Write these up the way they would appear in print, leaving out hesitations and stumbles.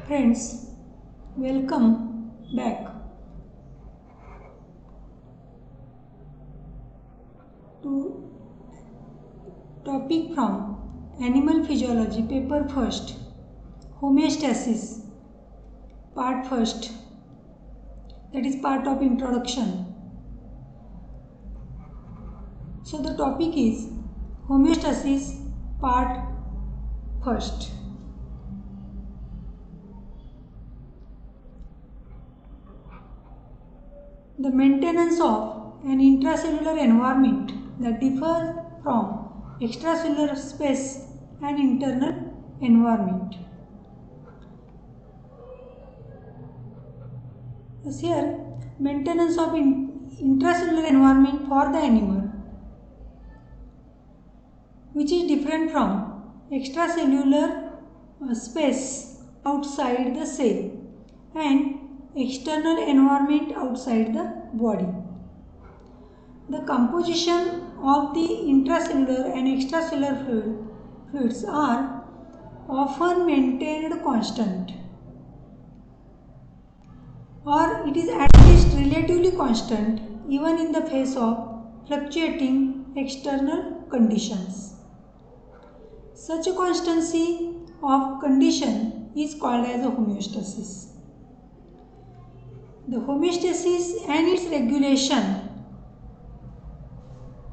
Friends, welcome back to topic from Animal Physiology, paper first, homeostasis, part first, that is part of introduction. So the topic is homeostasis, part first. The maintenance of an intracellular environment that differs from extracellular space and internal environment. Thus here, maintenance of intracellular environment for the animal, which is different from extracellular space outside the cell and external environment outside the body. The composition of the intracellular and extracellular fluids are often maintained constant, or it is at least relatively constant even in the face of fluctuating external conditions. Such a constancy of condition is called as a homeostasis. The homeostasis and its regulation,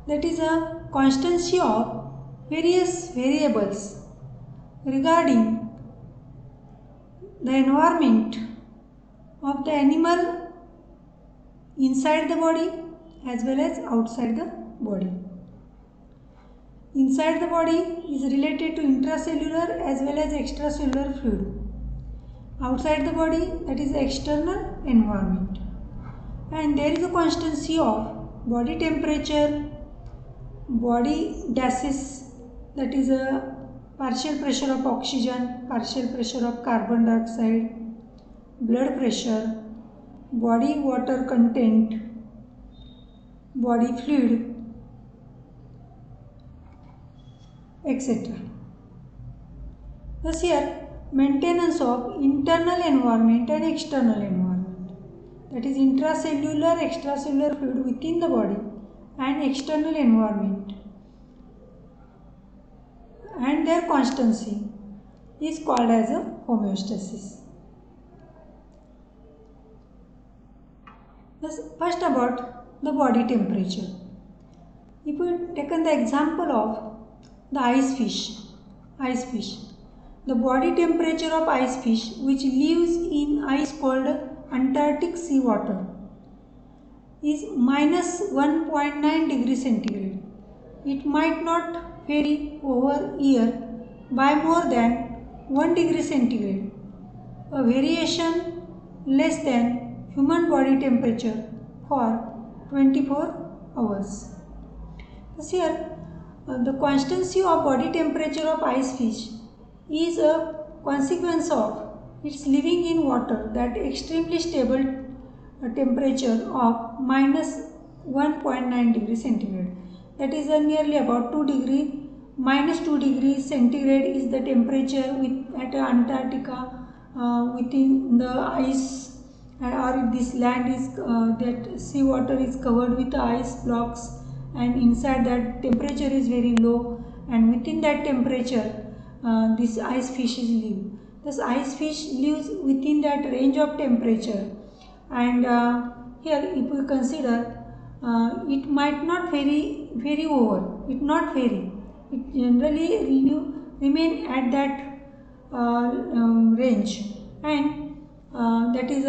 that is a constancy of various variables regarding the environment of the animal inside the body as well as outside the body. Inside the body is related to intracellular as well as extracellular fluid. Outside the body, that is the external environment. And there is a constancy of body temperature, body gases, that is a partial pressure of oxygen, partial pressure of carbon dioxide, blood pressure, body water content, body fluid, etc. Thus here, maintenance of internal environment and external environment, that is intracellular, extracellular fluid within the body and external environment, and their constancy is called as a homeostasis. Thus, first about the body temperature. If we taken the example of the ice fish, the body temperature of ice fish which lives in ice cold Antarctic sea water is minus 1.9 degrees centigrade. It might not vary over year by more than 1 degree centigrade, a variation less than human body temperature for 24 hours. Thus here, the constancy of body temperature of ice fish is a consequence of its living in water that extremely stable temperature of minus 1.9 degrees centigrade. That is nearly about 2 degree, minus 2 degrees centigrade is the temperature at Antarctica within the ice, or this land is that sea water is covered with ice blocks, and inside that temperature is very low, and within that temperature this ice fish is live. This ice fish lives within that range of temperature, and here if we consider it might not vary over, it not vary, it generally remain at that range, and that is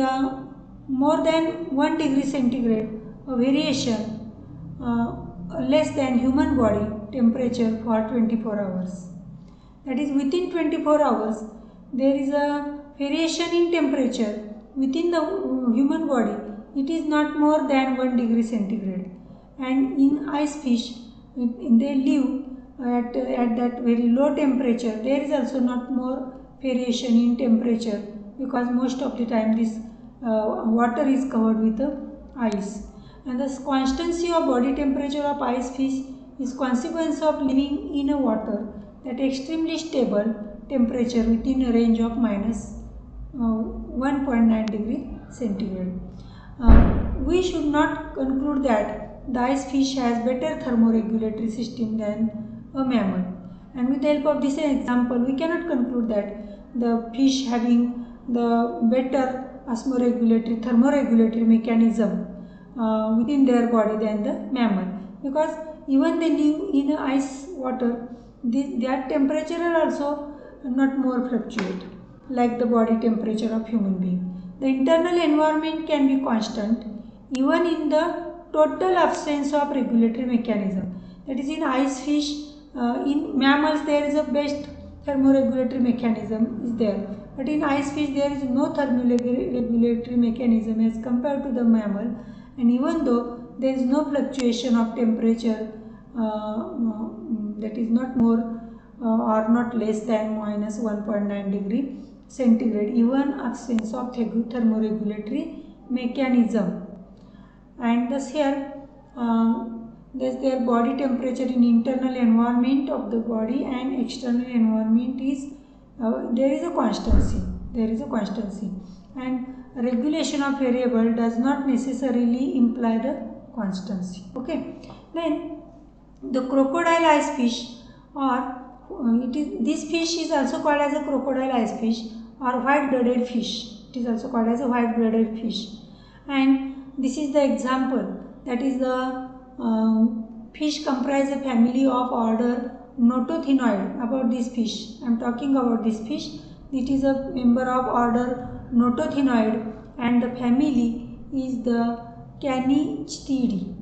more than 1 degree centigrade, a variation less than human body temperature for 24 hours. That is, within 24 hours there is a variation in temperature within the human body. It is not more than 1 degree centigrade, and in ice fish they live at that very low temperature. There is also not more variation in temperature because most of the time this water is covered with ice, and the constancy of body temperature of ice fish is consequence of living in a water that extremely stable temperature within a range of minus 1.9 degree centigrade. We should not conclude that the ice fish has better thermoregulatory system than a mammal. And with the help of this example, we cannot conclude that the fish having the better osmoregulatory, thermoregulatory mechanism within their body than the mammal, because even they live in ice water, their temperature are also not more fluctuate like the body temperature of human being. The internal environment can be constant even in the total absence of regulatory mechanism. That is, in ice fish, in mammals there is a best thermoregulatory mechanism is there, but in ice fish there is no thermoregulatory mechanism as compared to the mammal, and even though there is no fluctuation of temperature, that is not more or not less than minus 1.9 degree centigrade, even absence of thermoregulatory mechanism. And thus here their body temperature in internal environment of the body and external environment is there is a constancy, and regulation of variable does not necessarily imply the constancy. Okay, then the crocodile ice fish, or this fish is also called as a crocodile ice fish or white-blooded fish. It is also called as a white-blooded fish, and this is the example. That is the fish comprise a family of order Notothenoid. About this fish, I am talking about this fish. It is a member of order Notothenoid, and the family is the Canichthyidae,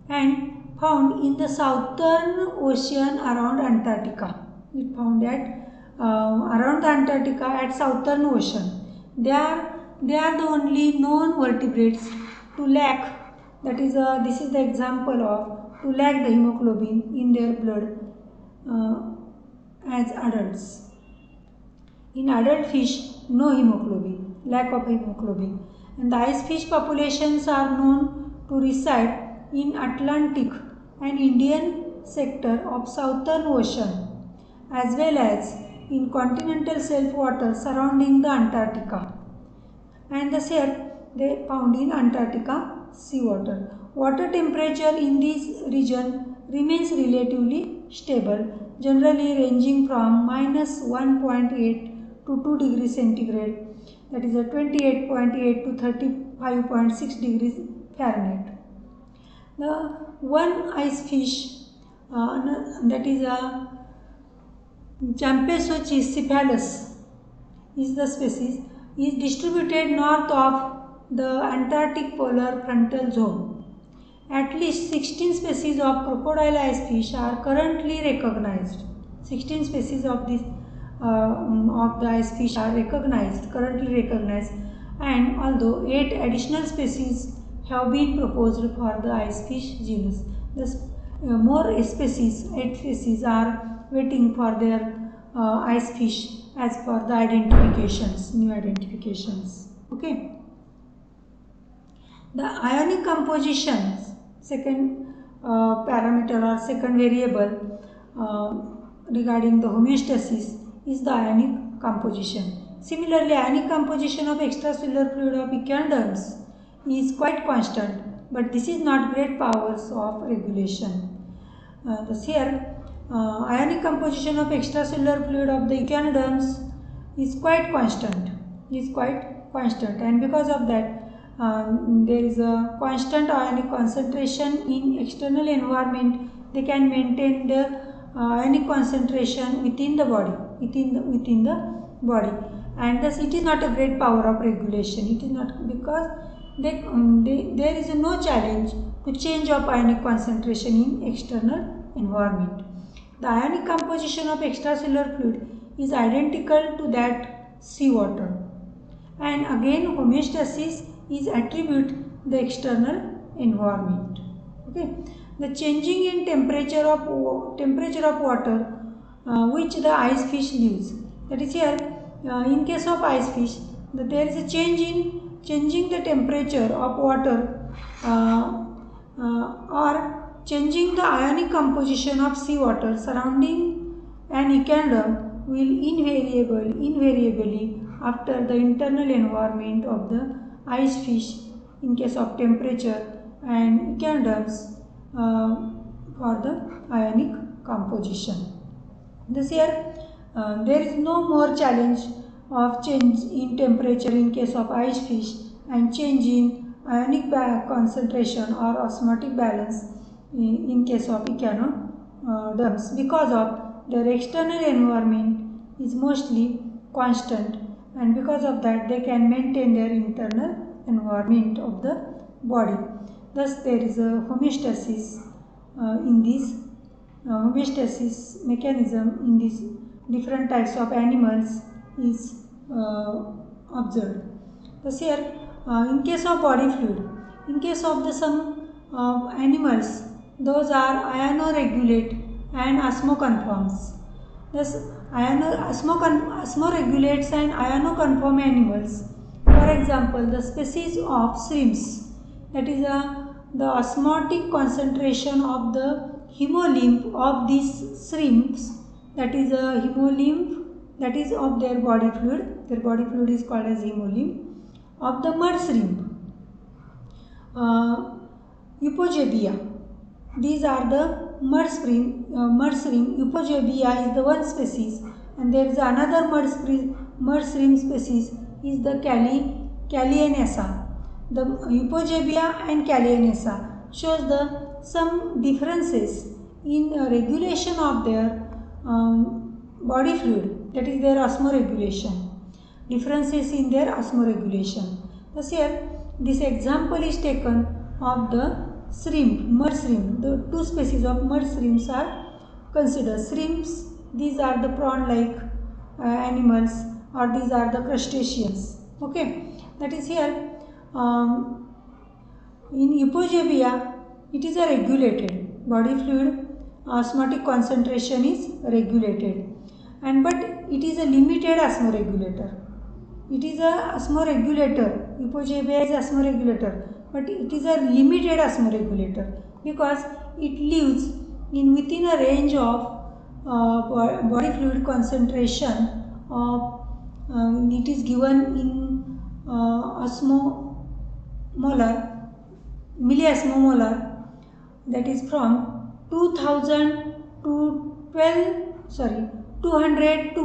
and found in the southern ocean around Antarctica. It found at around the Antarctica at southern ocean. They are the only known vertebrates to lack, that is this is the example of to lack the hemoglobin in their blood as adults. In adult fish, no hemoglobin, lack of hemoglobin, and the ice fish populations are known to reside in Atlantic and Indian sector of southern ocean, as well as in continental shelf water surrounding the Antarctica, and thus here they found in Antarctica seawater. Water temperature in this region remains relatively stable, generally ranging from minus 1.8 to 2 degrees centigrade, that is a 28.8 to 35.6 degrees Fahrenheit. The one ice fish, that is a Champsocephalus is the species, is distributed north of the Antarctic polar frontal zone. At least 16 species of crocodile ice fish are currently recognized. 16 species of this of the ice fish are currently recognized, and although 8 additional species have been proposed for the ice fish genus, more species, 8 species are waiting for their ice fish as per the identifications, new identifications. Okay. The ionic composition, second parameter or second variable regarding the homeostasis, is the ionic composition. Similarly, ionic composition of extracellular fluid of echinoderms is quite constant, but this is not great powers of regulation. Thus here, ionic composition of extracellular fluid of the echinoderms is quite constant, and because of that, there is a constant ionic concentration in external environment. They can maintain the ionic concentration within the body, and thus it is not a great power of regulation. It is not, because there is no challenge to change of ionic concentration in external environment. The ionic composition of extracellular fluid is identical to that seawater, and again homeostasis is attribute the external environment. Okay, the changing in temperature of water which the ice fish lives. That is here, in case of ice fish, there is a changing the temperature of water or changing the ionic composition of seawater surrounding an echinoderm will invariably after the internal environment of the ice fish in case of temperature and echinoderms for the ionic composition. This here there is no more challenge of change in temperature in case of ice fish and change in ionic concentration or osmotic balance in case of echinoderms because of their external environment is mostly constant, and because of that they can maintain their internal environment of the body. Thus there is a homeostasis in this homeostasis mechanism in these different types of animals is observed. Thus here in case of body fluid, in case of the some animals, those are ionoregulate and osmoconforms. Thus osmoregulates and ionoconform animals. For example, the species of shrimps, that is the osmotic concentration of the hemolymph of these shrimps, that is a hemolymph, that is of their body fluid. Their body fluid is called as hemolymph of the mud shrimp. Euphorbia. These are the mud shrimp. Euphorbia is the one species, and there is another mud shrimp species is the Calianessa. The Euphorbia and Calianessa shows the some differences in regulation of their body fluid, that is their osmoregulation. Differences in their osmoregulation. Thus here this example is taken of the shrimp, mud shrimp. The two species of mud shrimps are considered. Shrimps, these are the prawn-like animals, or these are the crustaceans. Okay, that is here. In Euphorbia, it is a regulated body fluid. Osmotic concentration is regulated, but it is a limited osmoregulator. It is a osmoregulator. Euphorbia is osmoregulator, but it is a limited osmoregulator because it lives in within a range of body fluid concentration of it is given in milliosmolar, that is from 200 to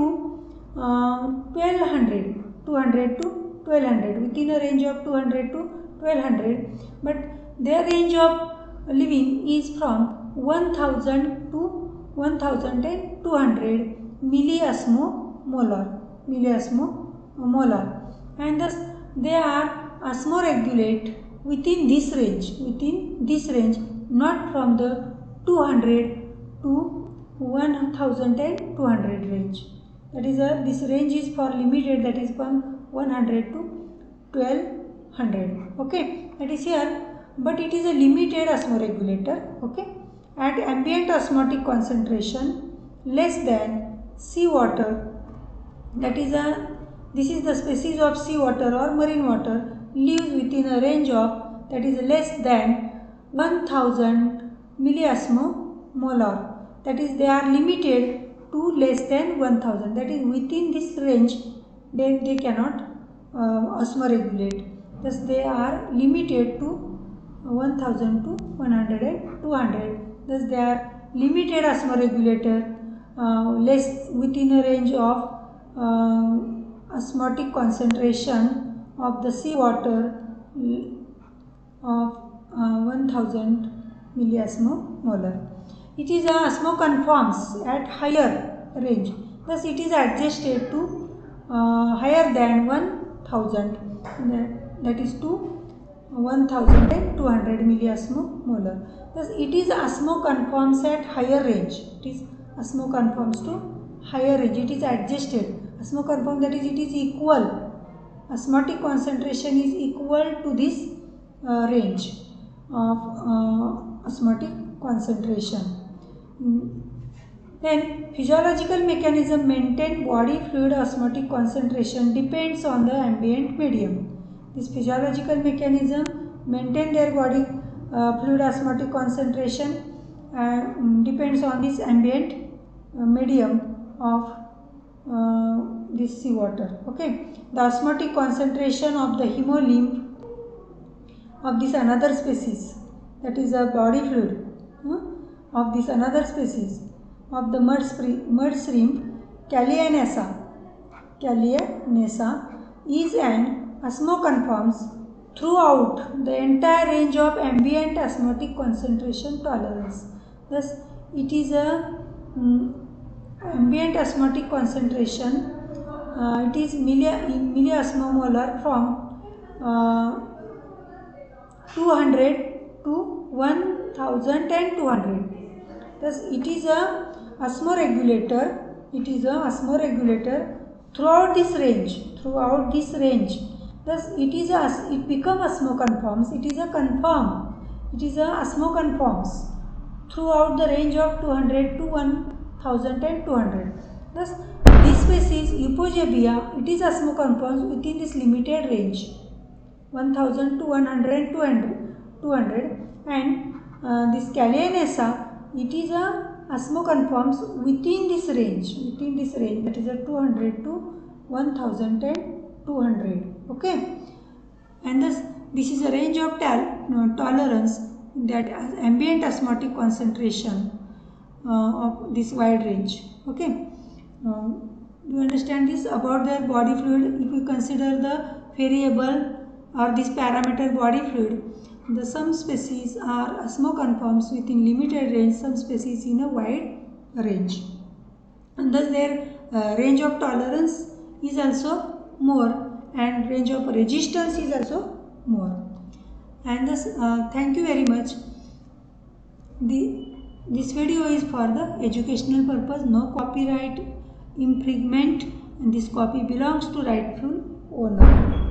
1200, within a range of 200 to 1200, but their range of living is from 1000 to 1200 milliosmolar, and thus they are osmoregulate within this range, not from the 200 to 1200 range. That is this range is for limited, that is from 100 to 1200. Okay, that is here, but it is a limited osmoregulator. Okay, at ambient osmotic concentration less than seawater, that is this is the species of seawater or marine water, lives within a range of, that is less than 1000 milliosmolar, that is they are limited to less than 1000, that is within this range they cannot osmoregulate. Thus they are limited to 1000 to 100 and 200. Thus they are limited osmoregulator, less within a range of osmotic concentration of the seawater of 1000 milliosmolar. It is osmoconforms at higher range. Thus it is adjusted to higher than 1000, that is to 1200 milliosmolar. Thus it is osmoconforms at higher range. It is osmoconforms to higher range. It is adjusted. Osmoconform, that is it is equal. Osmotic concentration is equal to this range of osmotic concentration. Then physiological mechanism maintain body fluid osmotic concentration depends on the ambient medium. This physiological mechanism maintain their body fluid osmotic concentration depends on this ambient medium of this seawater. Okay, the osmotic concentration of the hemolymph of this another species, that is a body fluid of this another species of the mud shrimp Calianessa is an osmoconforms throughout the entire range of ambient osmotic concentration tolerance. Thus, it is a ambient osmotic concentration. It is milliosmolar from 200 to 1200. Thus, it is a osmoregulator. It is a osmoregulator throughout this range. Thus, it become osmoconforms. It is a osmoconforms throughout the range of 200 to 1200. Thus, this species Euphorbia, it is osmoconforms within this limited range, 1000 to 100 and 200, and this Calianessa, it is a osmoconforms within this range, that is a 200 to 1200. Okay, and this is a range of tolerance, that ambient osmotic concentration of this wide range. Okay, do you understand this about their body fluid? If you consider the variable or this parameter body fluid, the some species are osmoconforms within limited range, some species in a wide range, and thus their range of tolerance is also more and range of resistance is also more. And thus thank you very much. This video is for the educational purpose, no copyright infringement, and this copy belongs to rightful owner.